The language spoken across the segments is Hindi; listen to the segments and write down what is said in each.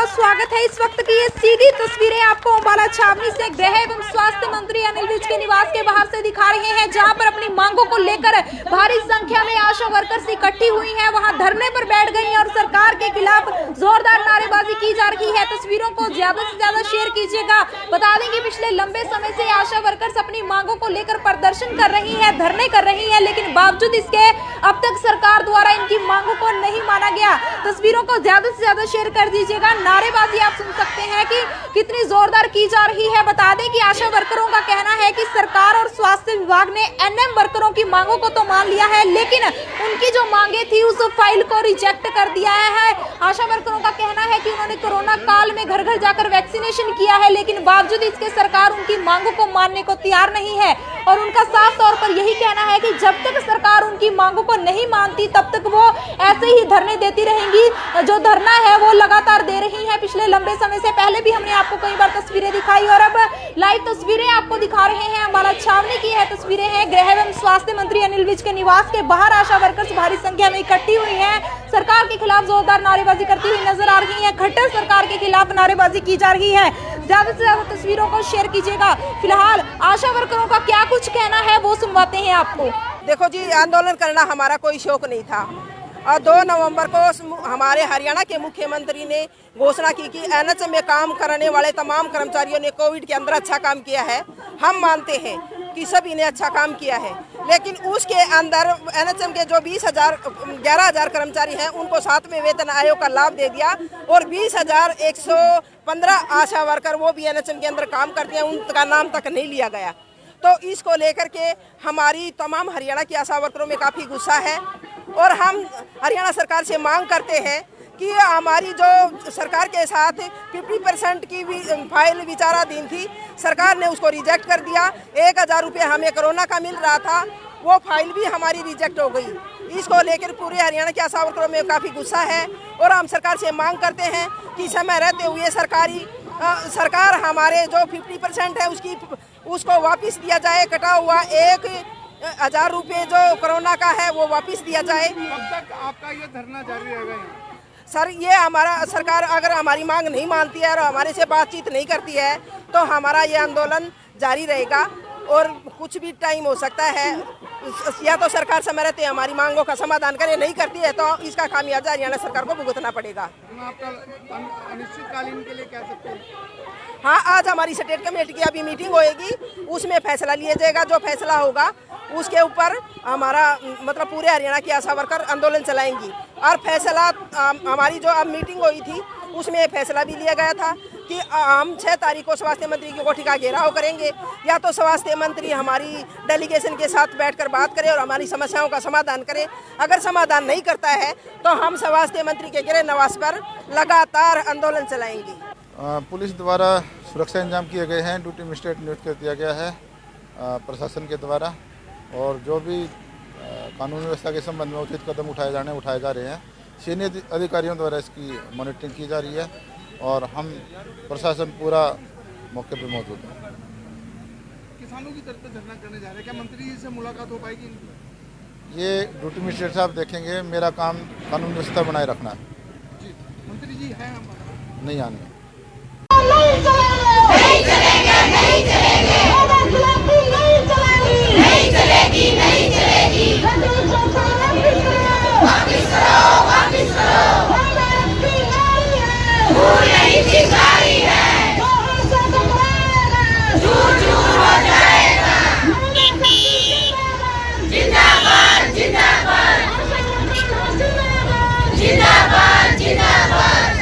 स्वागत है। इस वक्त की ये सीधी तस्वीरें आपको अम्बाला छावनी से गृह एवं स्वास्थ्य मंत्री अनिल विज के निवास के बाहर से दिखा रहे हैं, जहां पर अपनी मांगों को लेकर भारी संख्या में आशा वर्कर्स इकट्ठी हुई हैं, वहां धरने पर बैठ गई हैं और सरकार के खिलाफ जोरदार नारेबाजी की जा रही है। तस्वीरों को ज्यादा से ज्यादा शेयर कीजिएगा। बता दें कि पिछले लंबे समय से आशा वर्कर्स अपनी मांगों को लेकर प्रदर्शन कर रही है, धरने कर रही है, लेकिन बावजूद इसके अब तक सरकार द्वारा इनकी मांगों को नहीं माना गया। तस्वीरों को ज्यादा से ज्यादा शेयर कर दीजिएगा। नारेबाजी आप सुन सकते हैं कि कितनी जोरदार की जा रही है। बता दें कि आशा वर्करों का कहना है कि सरकार और स्वास्थ्य विभाग ने एनएम वर्करों की मांगों को तो मान लिया है, लेकिन उनकी जो मांगे थी उस फाइल को रिजेक्ट कर दिया है। आशा वर्करों का कहना है कि उन्होंने कोरोना काल में घर घर जाकर वैक्सीनेशन किया है, लेकिन बावजूद इसके सरकार उनकी मांगों को मानने को तैयार नहीं है और उनका साफ तौर पर यही कहना है कि जब तक सरकार उनकी मांगों को नहीं मानती तब तक वो ऐसे ही धरने देती रहेंगी। जो धरना है वो लगातार दे रही है पिछले लंबे समय से। पहले भी हमने आपको कई बार तस्वीरें दिखाई और अब लाइव तस्वीरें आपको दिखा रहे हैं। अम्बाला छावनी की है तस्वीरें हैं। गृह एवं स्वास्थ्य मंत्री अनिल विज के निवास के बाहर आशा वर्कर्स भारी संख्या में इकट्ठी हुई हैं, सरकार के खिलाफ जोरदार नारेबाजी करती हुई नजर आ रही है। खट्टर सरकार के खिलाफ नारेबाजी की जा रही है। ज्यादा से ज्यादा तस्वीरों को शेयर कीजिएगा। फिलहाल आशा वर्करों का क्या कुछ कहना है वो सुनवाते हैं आपको। देखो जी, आंदोलन करना हमारा कोई शौक नहीं था और 2 नवंबर को हमारे हरियाणा के मुख्यमंत्री ने घोषणा की कि एनएचएम में काम करने वाले तमाम कर्मचारियों ने कोविड के अंदर अच्छा काम किया है। हम मानते हैं कि सभी ने अच्छा काम किया है, लेकिन उसके अंदर एनएचएम के जो 11,000 कर्मचारी हैं उनको 7वें वेतन आयोग का लाभ दे दिया और 20,115 आशा वर्कर वो भी एनएचएम के अंदर काम करते हैं, उनका नाम तक नहीं लिया गया। तो इसको लेकर के हमारी तमाम हरियाणा की आशा वर्करों में काफ़ी गुस्सा है और हम हरियाणा सरकार से मांग करते हैं कि हमारी जो सरकार के साथ 50% की फाइल विचाराधीन थी, सरकार ने उसको रिजेक्ट कर दिया। 1,000 रुपये हमें कोरोना का मिल रहा था, वो फाइल भी हमारी रिजेक्ट हो गई। इसको लेकर पूरे हरियाणा के आशा वर्करों में काफ़ी गुस्सा है और हम सरकार से मांग करते हैं कि समय रहते हुए सरकार हमारे जो 50% है उसको वापस दिया जाए। कटा हुआ 1,000 रुपये जो कोरोना का है वो वापस दिया जाए। कब तक आपका ये धरना जारी रहेगा? सर, ये हमारा सरकार अगर हमारी मांग नहीं मानती है और हमारे से बातचीत नहीं करती है तो हमारा ये आंदोलन जारी रहेगा और कुछ भी टाइम हो सकता है। या तो सरकार समय रहते हमारी मांगों का समाधान करे, नहीं करती है तो इसका खामियाजा हरियाणा सरकार को भुगतना पड़ेगा। आपका अनिश्चितकालीन के लिए कह सकते हैं? हाँ, आज हमारी स्टेट कमेटी की अभी मीटिंग होएगी, उसमें फैसला लिया जाएगा। जो फैसला होगा उसके ऊपर हमारा मतलब पूरे हरियाणा की आशा वर्कर आंदोलन चलाएंगी और फैसला हमारी जो अब मीटिंग हुई थी उसमें फैसला भी लिया गया था कि हम 6 तारीख को स्वास्थ्य मंत्री की कोठी का घेराव करेंगे। या तो स्वास्थ्य मंत्री हमारी डेलीगेशन के साथ बैठकर बात करे और हमारी समस्याओं का समाधान करे। अगर समाधान नहीं करता है तो हम स्वास्थ्य मंत्री के गृह निवास पर लगातार आंदोलन चलाएंगे। पुलिस द्वारा सुरक्षा इंतजाम किए गए हैं, ड्यूटी मजिस्ट्रेट नियुक्त कर दिया गया है प्रशासन के द्वारा और जो भी कानून व्यवस्था के संबंध में उचित कदम उठाए जा रहे हैं। सीनियर अधिकारियों द्वारा इसकी मॉनिटरिंग की जा रही है और हम प्रशासन पूरा मौके पर मौजूद है। किसानों की तरफ से धरना करने जा रहे हैं, क्या मंत्री जी से मुलाकात हो पाएगी? ये ड्यूटी मजिस्ट्रेट साहब देखेंगे, मेरा काम कानून व्यवस्था बनाए रखना है। जी, मंत्री जी हैं? नहीं आने नहीं चलेगी, नहीं चलेगी, नहीं चलेगी, नहीं चलेगी, वापिस करो, वापिस करो, भूल नहीं चिंगारी है, चूर चूर हो जाएगा, जिंदाबाद, जिंदाबाद, जिंदाबाद, जिंदाबाद,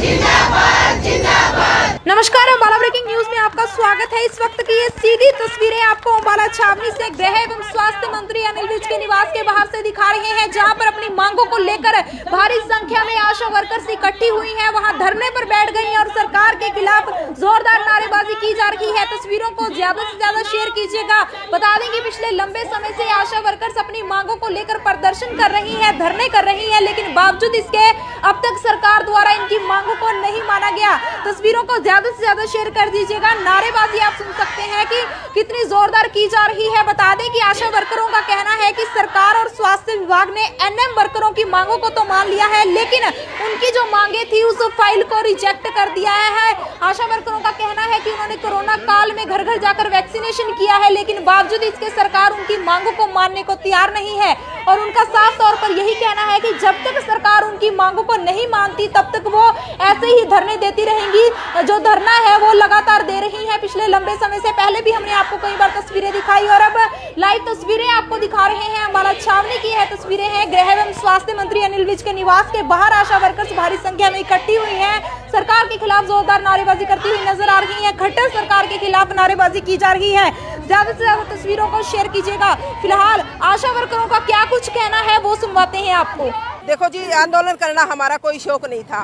जिंदाबाद, जिंदाबाद। नमस्कार, अम्बाला ब्रेकिंग न्यूज में आपका स्वागत है। इस वक्त की ये सीधी तस्वीरें आपको अम्बाला छावनी से गृह एवं स्वास्थ्य मंत्री अनिल विज के निवास के बाहर से दिखा रहे हैं, जहां पर अपनी मांगों को लेकर भारी संख्या में आशा वर्कर्स इकट्ठी हुई हैं, वहां धरने पर बैठ गई हैं और सरकार के खिलाफ जोरदार नारेबाजी की जा रही है। तस्वीरों को ज्यादा से ज्यादा शेयर कीजिएगा। बता दें कि पिछले लंबे समय से आशा वर्कर्स अपनी मांगों को लेकर प्रदर्शन कर रही है, धरने कर रही है, लेकिन बावजूद इसके अब तक सरकार द्वारा इनकी मांगों को नहीं माना गया। तस्वीरों को ज्यादा से ज्यादा शेयर कर दीजिएगा। नारेबाजी आप सुन सकते हैं कि कितनी जोरदार की जा रही है। बता दें कि आशा वर्करों का कहना है कि सरकार और स्वास्थ्य विभाग ने एनएम वर्करों की मांगों को तो मान लिया है, लेकिन उनकी जो मांगे थी उस फाइल को रिजेक्ट कर दिया है। आशा वर्करों का कहना है कि उन्होंने कोरोना काल में घर घर जाकर वैक्सीनेशन किया है, लेकिन बावजूद इसके सरकार उनकी मांगों को मानने को तैयार नहीं है। और उनका साफ तौर पर यही कहना है कि जब तक सरकार उनकी मांगों को नहीं मानती तब तक वो ऐसे ही धरने देती रहेंगी। जो धरना है वो लगातार दे रही है पिछले लंबे समय से। पहले भी हमने आपको कई बार तस्वीरें दिखाई और अब लाइव तस्वीरें आपको दिखा रहे हैं। अम्बाला छावनी की है तस्वीरें हैं। गृह एवं स्वास्थ्य मंत्री अनिल विज के निवास के बाहर आशा वर्कर्स भारी संख्या में इकट्ठी हुई हैं। सरकार के खिलाफ जोरदार नारेबाजी करती हुई नजर आ रही है। खट्टर सरकार के खिलाफ नारेबाजी की जा रही है। ज्यादा से ज्यादा तस्वीरों को शेयर कीजिएगा। फिलहाल आशा वर्करों का क्या कुछ कहना है वो सुनवाते हैं आपको। देखो जी, आंदोलन करना हमारा कोई शौक नहीं था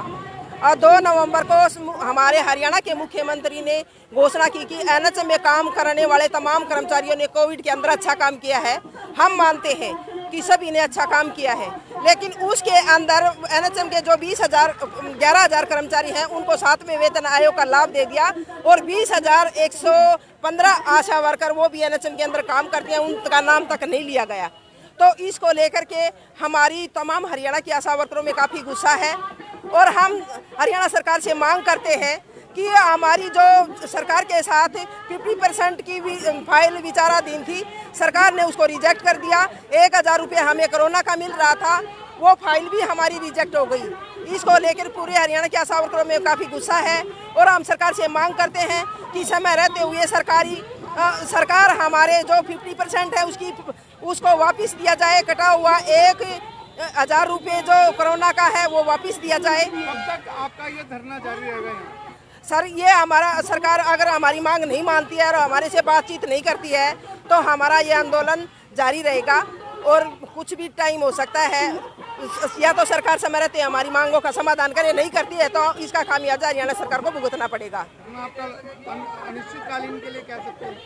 और 2 नवंबर को हमारे हरियाणा के मुख्यमंत्री ने घोषणा की कि एनएचएम में काम करने वाले तमाम कर्मचारियों ने कोविड के अंदर अच्छा काम किया है। हम मानते हैं कि सभी ने अच्छा काम किया है, लेकिन उसके अंदर एनएचएम के जो 11,000 कर्मचारी हैं उनको 7वें वेतन आयोग का लाभ दे दिया और 20,115 आशा वर्कर वो भी एनएचएम के अंदर काम करते हैं, उनका नाम तक नहीं लिया गया। तो इसको लेकर के हमारी तमाम हरियाणा की आशा वर्करों में काफ़ी गुस्सा है और हम हरियाणा सरकार से मांग करते हैं कि हमारी जो सरकार के साथ 50% की फाइल विचाराधीन थी, सरकार ने उसको रिजेक्ट कर दिया। 1,000 रुपये हमें कोरोना का मिल रहा था, वो फाइल भी हमारी रिजेक्ट हो गई। इसको लेकर पूरे हरियाणा के आशा वर्करों में काफ़ी गुस्सा है और हम सरकार से मांग करते हैं कि समय रहते हुए सरकार हमारे जो 50% है उसको वापस दिया जाए। कटा हुआ 1,000 रुपये जो कोरोना का है वो वापस दिया जाए। कब तक आपका ये धरना जारी रहेगा यहाँ? सर, ये हमारा सरकार अगर हमारी मांग नहीं मानती है और हमारे से बातचीत नहीं करती है तो हमारा ये आंदोलन जारी रहेगा और कुछ भी टाइम हो सकता है। या तो सरकार समय रहते हमारी मांगों का समाधान करे, नहीं करती है तो इसका खामियाजा हरियाणा सरकार को भुगतना पड़ेगा। आपका अनिश्चितकालीन के लिए कह सकते हैं?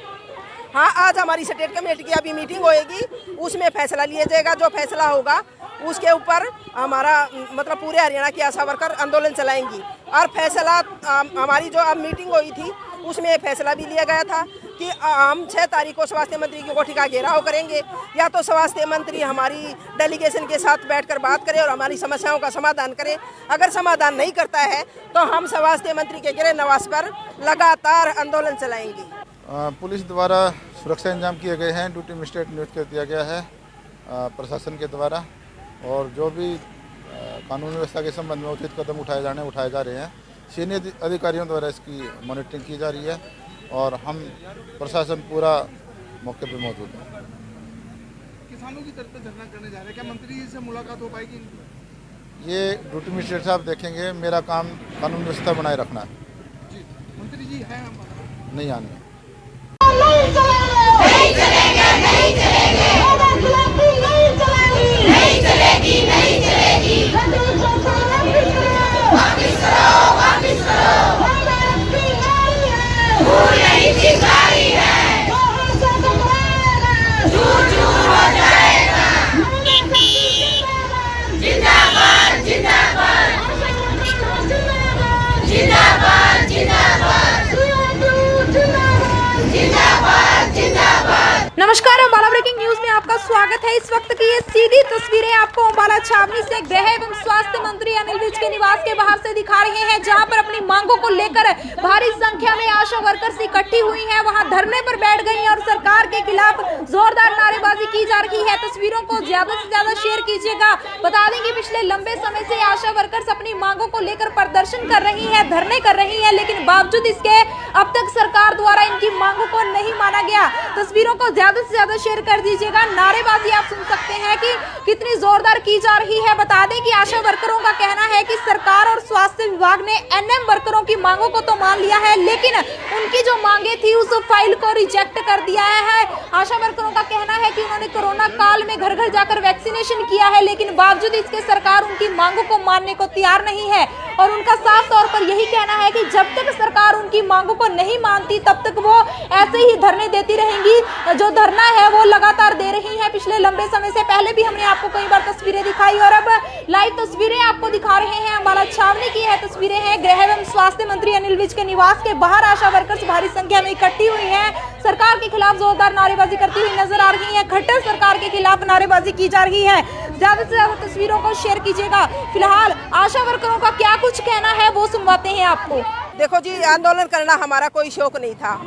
हाँ, आज हमारी स्टेट कमेटी की अभी मीटिंग होएगी, उसमें फैसला लिया जाएगा। जो फैसला होगा उसके ऊपर हमारा मतलब पूरे हरियाणा की आशा वर्कर आंदोलन चलाएंगी। और फैसला हमारी जो अब मीटिंग हुई थी उसमें फैसला भी लिया गया था कि हम 6 तारीख को स्वास्थ्य मंत्री की कोठी का घेराव करेंगे। या तो स्वास्थ्य मंत्री हमारी डेलीगेशन के साथ बैठकर बात करे और हमारी समस्याओं का समाधान करे। अगर समाधान नहीं करता है तो हम स्वास्थ्य मंत्री के गृह निवास पर लगातार आंदोलन चलाएंगे। पुलिस द्वारा सुरक्षा इंतजाम किए गए हैं। ड्यूटी मजिस्ट्रेट नियुक्त कर दिया गया है प्रशासन के द्वारा, और जो भी कानून व्यवस्था के संबंध में उचित कदम उठाए जा रहे हैं। सीनियर अधिकारियों द्वारा इसकी मॉनिटरिंग की जा रही है और हम प्रशासन पूरा मौके पर मौजूद है। किसानों की तरफ से धरना करने जा रहे हैं, क्या मंत्री जी से मुलाकात हो पाएगी? ये ड्यूटी मजिस्ट्रेट साहब देखेंगे। मेरा काम कानून व्यवस्था बनाए रखना है। जी, मंत्री जी हैं? नहीं आने नहीं चलेंगे, नहीं चलेंगे, नहीं चलेगी, नहीं चलेगी। वापिस करो, वापिस करो। भूल नहीं चिंगारी है, चूर चूर हो जाएगा। जिंदाबाद, जिंदाबाद, जिंदाबाद, जिंदाबाद, जिंदाबाद, जिंदाबाद। नमस्कार, अम्बाला ब्रेकिंग न्यूज में आपका स्वागत है। इस वक्त की ये सीधी तस्वीरें आपको अम्बाला छावनी से गृह एवं स्वास्थ्य मंत्री अनिल विज के निवास के बाहर से दिखा रहे हैं, जहां पर अपनी मांगों को लेकर भारी संख्या में आशा वर्कर्स इकट्ठी हुई हैं। वहां धरने पर बैठ गई और सरकार के खिलाफ जोरदार नारेबाजी की जा रही है। तस्वीरों को ज्यादा से ज्यादा शेयर कीजिएगा। बता दें कि पिछले लंबे समय से आशा वर्कर्स अपनी मांगों को लेकर प्रदर्शन कर रही है, धरने कर रही है, लेकिन बावजूद इसके अब तक सरकार द्वारा इनकी मांगों को नहीं माना गया। तस्वीरों को ज्यादा से ज्यादा शेयर कर दीजिएगा। नारेबाजी आप सुन सकते हैं कि कितनी जोरदार की जा रही है। बता दें कि आशा वर्करों का कहना है कि सरकार और स्वास्थ्य विभाग ने एनएम वर्करों की मांगों को तो मान लिया है, लेकिन उनकी जो मांगे थी उस फाइल को रिजेक्ट कर दिया है। आशा वर्करों का कहना है कि उन्होंने कोरोना काल में घर घर जाकर वैक्सीनेशन किया है, लेकिन बावजूद इसके सरकार उनकी मांगों को मानने को तैयार नहीं है। और उनका साफ तौर पर यही कहना है कि जब तक सरकार उनकी मांगों को नहीं मानती तब तक वो ऐसे ही धरने देती रहेंगी। जो धरना है वो लगातार दे रही है। पिछले लंबे समय से पहले भी हमने आपको कई बार तस्वीरें दिखाई और अब लाइव तस्वीरें आपको दिखा रहे हैं। अम्बाला छावनी की है तस्वीरें हैं। गृह एवं स्वास्थ्य मंत्री अनिल विज के निवास के बाहर आशा वर्कर्स भारी संख्या में इकट्ठी हुई हैं। सरकार के खिलाफ जोरदार नारेबाजी करती हुई नजर आ रही है। खट्टर सरकार के खिलाफ नारेबाजी की जा रही है। ज्यादा से ज्यादा तस्वीरों को शेयर कीजिएगा। फिलहाल आशा वर्करों का क्या कुछ कहना है वो सुनवाते हैं आपको। देखो जी, आंदोलन करना हमारा कोई शौक नहीं था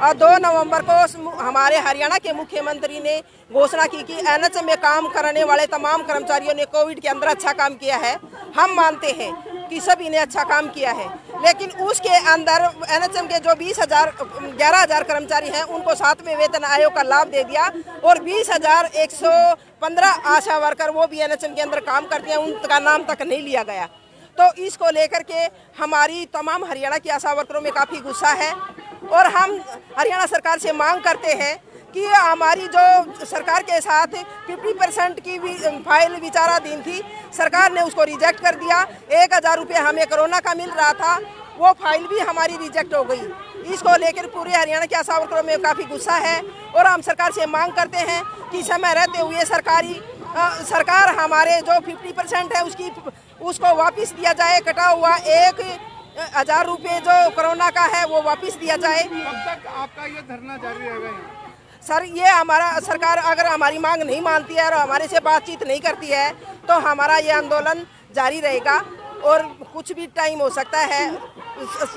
और 2 नवंबर को हमारे हरियाणा के मुख्यमंत्री ने घोषणा की कि एनएचएम में काम करने वाले तमाम कर्मचारियों ने कोविड के अंदर अच्छा काम किया है। हम मानते हैं कि सभी ने अच्छा काम किया है, लेकिन उसके अंदर एनएचएम के जो 11,000 कर्मचारी हैं उनको 7वें वेतन आयोग का लाभ दे दिया और 20,115 आशा वर्कर वो भी एनएचएम के अंदर काम करते हैं, उनका नाम तक नहीं लिया गया। तो इसको लेकर के हमारी तमाम हरियाणा की आशा वर्करों में काफ़ी गुस्सा है और हम हरियाणा सरकार से मांग करते हैं कि हमारी जो सरकार के साथ 50% की फाइल विचाराधीन थी, सरकार ने उसको रिजेक्ट कर दिया। 1,000 रुपये हमें कोरोना का मिल रहा था, वो फाइल भी हमारी रिजेक्ट हो गई। इसको लेकर पूरे हरियाणा के आशा वर्करों में काफ़ी गुस्सा है और हम सरकार से मांग करते हैं कि समय रहते हुए सरकार हमारे जो 50% है उसको वापस दिया जाए। कटा हुआ 1,000 रुपये जो कोरोना का है वो वापस दिया जाए। कब तक आपका ये धरना जारी रहेगा? सर, ये हमारा सरकार अगर हमारी मांग नहीं मानती है और हमारे से बातचीत नहीं करती है तो हमारा ये आंदोलन जारी रहेगा और कुछ भी टाइम हो सकता है।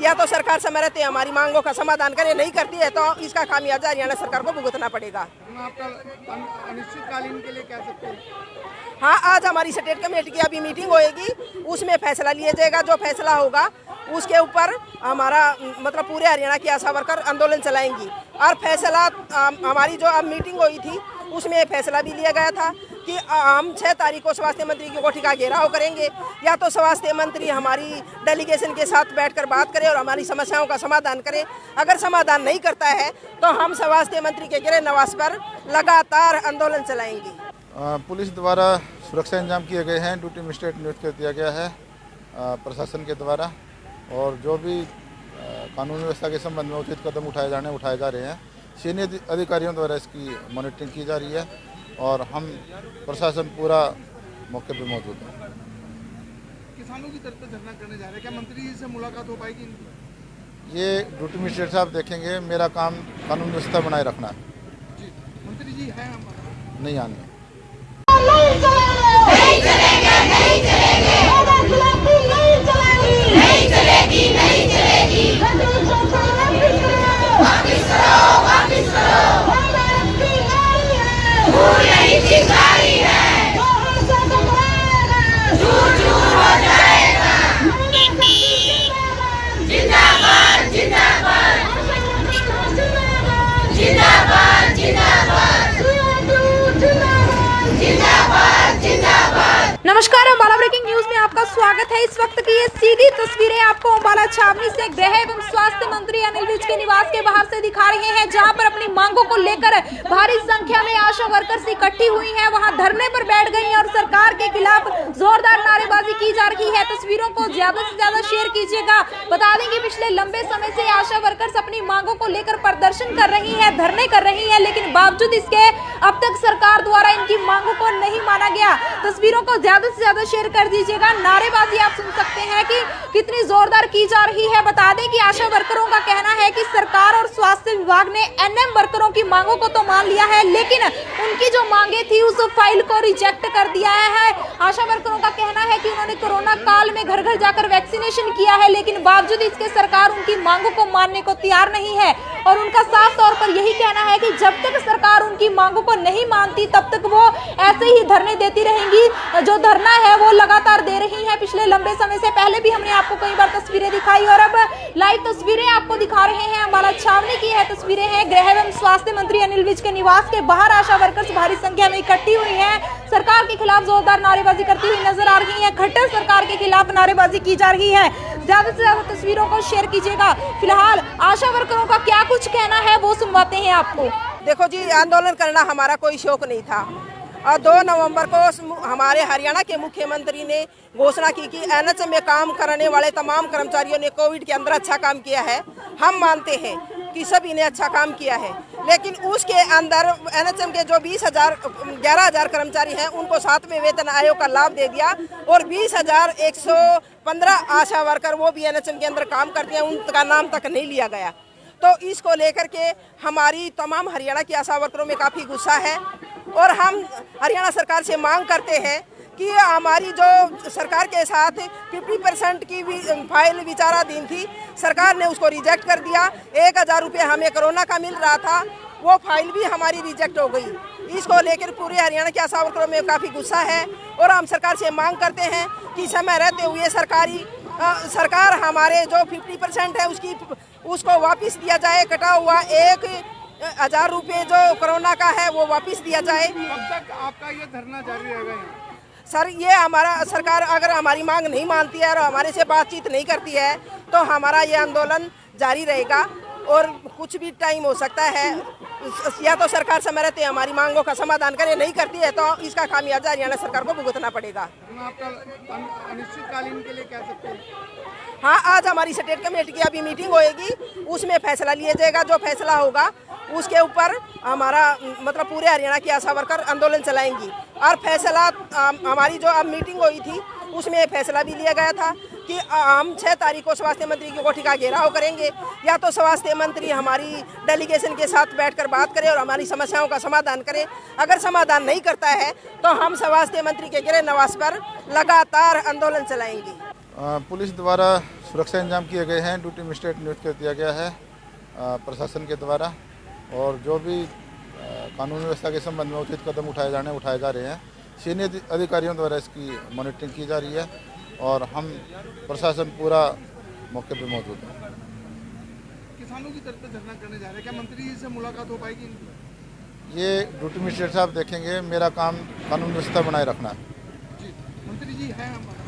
या तो सरकार समय रहते हमारी मांगों का समाधान करे, नहीं करती है तो इसका खामियाजा हरियाणा सरकार को भुगतना पड़ेगा। आपका अनिश्चितकालीन के लिए कह सकते हैं? हाँ, आज हमारी स्टेट कमेटी की अभी मीटिंग होएगी, उसमें फैसला लिया जाएगा। जो फैसला होगा उसके ऊपर हमारा मतलब पूरे हरियाणा की आशा वर्कर आंदोलन चलाएंगी और फैसला हमारी जो अब मीटिंग हुई थी उसमें फैसला भी लिया गया था कि हम 6 तारीख को स्वास्थ्य मंत्री की कोठी का घेराव करेंगे। या तो स्वास्थ्य मंत्री हमारी डेलीगेशन के साथ बैठकर बात करे और हमारी समस्याओं का समाधान करे। अगर समाधान नहीं करता है तो हम स्वास्थ्य मंत्री के गृह निवास पर लगातार आंदोलन चलाएंगे। पुलिस द्वारा सुरक्षा इंतजाम किए गए हैं। ड्यूटी मजिस्ट्रेट नियुक्त कर दिया गया है प्रशासन के द्वारा और जो भी कानून व्यवस्था के संबंध में उचित कदम उठाए जा रहे हैं। सीनियर अधिकारियों द्वारा इसकी मॉनिटरिंग की जा रही है और हम प्रशासन पूरा मौके पर मौजूद है। किसानों की तरफ से धरना करने जा रहे हैं, क्या मंत्री जी से मुलाकात हो पाएगी? ये ड्यूटी मजिस्ट्रेट साहब देखेंगे। मेरा काम कानून व्यवस्था बनाए रखना है। जी, मंत्री जी हैं नहीं आने। नहीं चलेंगे, नहीं चलेंगे, नहीं चलेगी, नहीं चलेगी। वापिस करो, वापिस करो। भूल नहीं चिंगारी है, दूर दूर हो जाएगा। जिंदाबाद, जिंदाबाद, जिंदाबाद, जिंदाबाद, जिंदाबाद, जिंदाबाद। नमस्कार, अम्बाला ब्रेकिंग न्यूज में आपका स्वागत है। इस वक्त की ये सीधी तस्वीरें आपको अम्बाला छावनी से गृह एवं स्वास्थ्य मंत्री अनिल विज के निवास के बाहर से दिखा रहे हैं, जहां पर अपनी मांगों को लेकर भारी संख्या में आशा वर्कर्स इकट्ठी हुई हैं। वहां धरने पर बैठ गई और सरकार के खिलाफ जोरदार नारेबाजी की जा रही है। तस्वीरों को ज्यादा से ज्यादा शेयर कीजिएगा। बता दें कि पिछले लंबे समय से आशा वर्कर्स अपनी मांगों को लेकर प्रदर्शन कर रही है, धरने कर रही है, लेकिन बावजूद इसके अब तक सरकार द्वारा इनकी मांगों को नहीं माना गया। तस्वीरों को ज्यादा से ज्यादा शेयर कर दीजिएगा। नारेबाजी आप सुन सकते हैं कि कितनी जोरदार की जा रही है। बता दें कि आशा वर्करों का कहना है कि सरकार और स्वास्थ्य विभाग ने एनएम वर्करों की मांगों को तो मान लिया है, लेकिन उनकी जो मांगे थी उस फाइल को रिजेक्ट कर दिया है। आशा वर्करों का कहना है कि उन्होंने कोरोना काल में घर घर जाकर वैक्सीनेशन किया है, लेकिन बावजूद इसके सरकार उनकी मांगों को मानने को तैयार नहीं है और उनका साफ तौर पर यही कहना है कि जब तक सरकार उनकी मांगों को नहीं मानती तब तक वो ऐसे ही धरने देती रहेंगी। जो धरना है वो लगातार दे रही है। पिछले लंबे समय से पहले भी हमने आपको कई बार तस्वीरें दिखाई और अब लाइव तस्वीरें आपको दिखा रहे हैं। अम्बाला छावनी की है तस्वीरें हैं। गृह एवं स्वास्थ्य मंत्री अनिल विज के निवास के बाहर आशा वर्कर्स भारी संख्या में इकट्ठी हुई हैं। सरकार के खिलाफ जोरदार नारेबाजी करती हुई नजर आ रही है। खट्टर सरकार के खिलाफ नारेबाजी की जा रही है। ज्यादा से ज्यादा तस्वीरों को शेयर कीजिएगा। फिलहाल आशा वर्करों का क्या कुछ कहना है वो सुनवाते हैं आपको। देखो जी, आंदोलन करना हमारा कोई शौक नहीं था और 2 नवंबर को हमारे हरियाणा के मुख्यमंत्री ने घोषणा की कि एनएचएम में काम करने वाले तमाम कर्मचारियों ने कोविड के अंदर अच्छा काम किया है। हम मानते हैं कि सभी ने अच्छा काम किया है, लेकिन उसके अंदर एनएचएम के जो 11,000 कर्मचारी हैं उनको 7वें वेतन आयोग का लाभ दे दिया और 20,115 आशा वर्कर वो भी एनएचएम के अंदर काम करते हैं, उनका नाम तक नहीं लिया गया। तो इसको लेकर के हमारी तमाम हरियाणा की आशा वर्करों में काफ़ी गुस्सा है और हम हरियाणा सरकार से मांग करते हैं कि हमारी जो सरकार के साथ 50% की फाइल विचाराधीन थी, सरकार ने उसको रिजेक्ट कर दिया। 1,000 रुपये हमें कोरोना का मिल रहा था, वो फाइल भी हमारी रिजेक्ट हो गई। इसको लेकर पूरे हरियाणा के आशा वर्करों में काफ़ी गुस्सा है और हम सरकार से मांग करते हैं कि समय रहते हुए सरकार हमारे जो 50% है उसको वापस दिया जाए। कटा हुआ 1,000 रुपये जो कोरोना का है वो वापस दिया जाए। कब तक आपका ये धरना जारी रहेगा यहाँ? सर, ये हमारा सरकार अगर हमारी मांग नहीं मानती है और हमारे से बातचीत नहीं करती है तो हमारा ये आंदोलन जारी रहेगा और कुछ भी टाइम हो सकता है। या तो सरकार समय रहते हमारी मांगों का समाधान करे, नहीं करती है तो इसका खामियाजा हरियाणा सरकार को भुगतना पड़ेगा। आपका अनिश्चितकालीन के लिए कह सकते हैं? हाँ, आज हमारी स्टेट कमेटी की अभी मीटिंग होएगी, उसमें फैसला लिया जाएगा। जो फैसला होगा उसके ऊपर हमारा मतलब पूरे हरियाणा की आशा वर्कर आंदोलन चलाएंगी। और फैसला हमारी जो अब मीटिंग हुई थी उसमें फैसला भी लिया गया था कि हम 6 तारीख को स्वास्थ्य मंत्री की कोठी का घेराव करेंगे। या तो स्वास्थ्य मंत्री हमारी डेलीगेशन के साथ बैठकर बात करे और हमारी समस्याओं का समाधान करे। अगर समाधान नहीं करता है तो हम स्वास्थ्य मंत्री के गृह निवास पर लगातार आंदोलन चलाएंगे। पुलिस द्वारा सुरक्षा इंतजाम किए गए हैं, ड्यूटी मजिस्ट्रेट नियुक्त कर दिया गया है प्रशासन के द्वारा, और जो भी कानून व्यवस्था के संबंध में उचित कदम उठाए जा रहे हैं। सीनियर अधिकारियों द्वारा इसकी मॉनिटरिंग की जा रही है और हम प्रशासन पूरा मौके पर मौजूद है। किसानों की तरफ से धरना करने जा रहे हैं, क्या मंत्री जी से मुलाकात हो पाएगी इनकी? ये ड्यूटी मजिस्ट्रेट साहब देखेंगे, मेरा काम कानून व्यवस्था बनाए रखना है। जी, मंत्री जी हैं हमारे